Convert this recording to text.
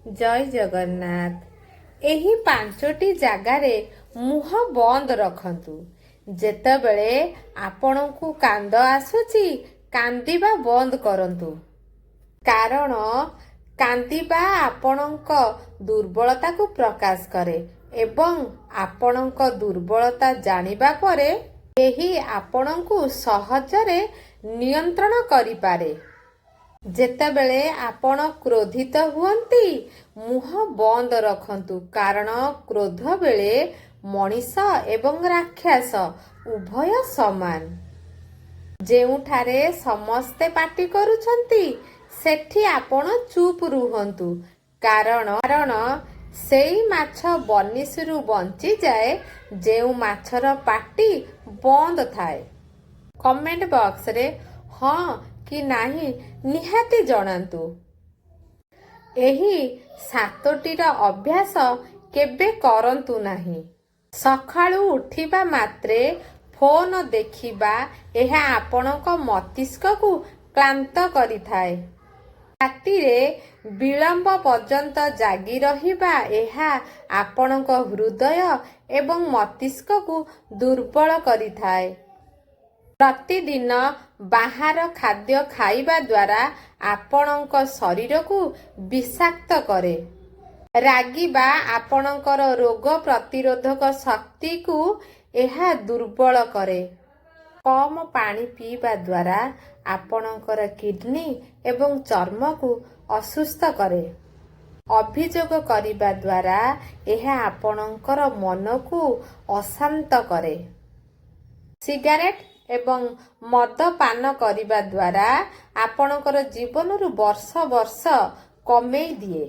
ଜୟ ଜଗନ୍ନାଥ। ଏହି 5ଟି ଜାଗାରେ ମୁହଁ ବନ୍ଦ ରଖନ୍ତୁ। ଯେତେବେଳେ ଆପଣଙ୍କୁ କାନ୍ଦ ଆସୁଛି କାନ୍ଦିବା ବନ୍ଦ କରନ୍ତୁ। କାରଣ କାନ୍ଦିବା ଆପଣଙ୍କ ଦୁର୍ବଳତାକୁ ପ୍ରକାଶ କରେ ଏବଂ ଆପଣଙ୍କ ଦୁର୍ବଳତା ଜାଣିବା ପରେ ଏହି ଆପଣଙ୍କୁ ସହଜରେ ନିୟନ୍ତ୍ରଣ କରିପାରେ। ଯେତେବେଳେ ଆପଣ କ୍ରୋଧିତ ହୁଅନ୍ତି ମୁହଁ ବନ୍ଦ ରଖନ୍ତୁ, କାରଣ କ୍ରୋଧ ବେଳେ ମଣିଷ ଏବଂ ରାକ୍ଷସ ଉଭୟ ସମାନ। ଯେଉଁଠାରେ ସମସ୍ତେ ପାଟି କରୁଛନ୍ତି ସେଠି ଆପଣ ଚୁପ୍ ରୁହନ୍ତୁ, କାରଣ ସେଇ ମାଛ ବନିଶୀରୁ ବଞ୍ଚିଯାଏ ଯେଉଁ ମାଛର ପାଟି ବନ୍ଦ ଥାଏ। କମେଣ୍ଟ ବକ୍ସରେ ହଁ କି ନାହିଁ ନିହାତି ଜଣାନ୍ତୁ। ଏହି 7ଟିର ଅଭ୍ୟାସ କେବେ କରନ୍ତୁ ନାହିଁ। ସକାଳୁ ଉଠିବା ମାତ୍ରେ ଫୋନ ଦେଖିବା ଏହା ଆପଣଙ୍କ ମସ୍ତିଷ୍କକୁ କ୍ଳାନ୍ତ କରିଥାଏ। ରାତିରେ ବିଳମ୍ବ ପର୍ଯ୍ୟନ୍ତ ଜାଗି ରହିବା ଏହା ଆପଣଙ୍କ ହୃଦୟ ଏବଂ ମସ୍ତିଷ୍କକୁ ଦୁର୍ବଳ କରିଥାଏ। ପ୍ରତିଦିନ ବାହାର ଖାଦ୍ୟ ଖାଇବା ଦ୍ୱାରା ଆପଣଙ୍କ ଶରୀରକୁ ବିଷାକ୍ତ କରେ। ରାଗିବା ଆପଣଙ୍କର ରୋଗ ପ୍ରତିରୋଧକ ଶକ୍ତିକୁ ଏହା ଦୁର୍ବଳ କରେ। କମ୍ ପାଣି ପିଇବା ଦ୍ୱାରା ଆପଣଙ୍କର କିଡନୀ ଏବଂ ଚର୍ମକୁ ଅସୁସ୍ଥ କରେ। ଅଭିଯୋଗ କରିବା ଦ୍ୱାରା ଏହା ଆପଣଙ୍କର ମନକୁ ଅଶାନ୍ତ କରେ। ସିଗାରେଟ୍ ଏବଂ ମଦ ପାନ କରିବା ଦ୍ୱାରା ଆପଣଙ୍କର ଜୀବନରୁ ବର୍ଷ ବର୍ଷ କମେଇ ଦିଏ।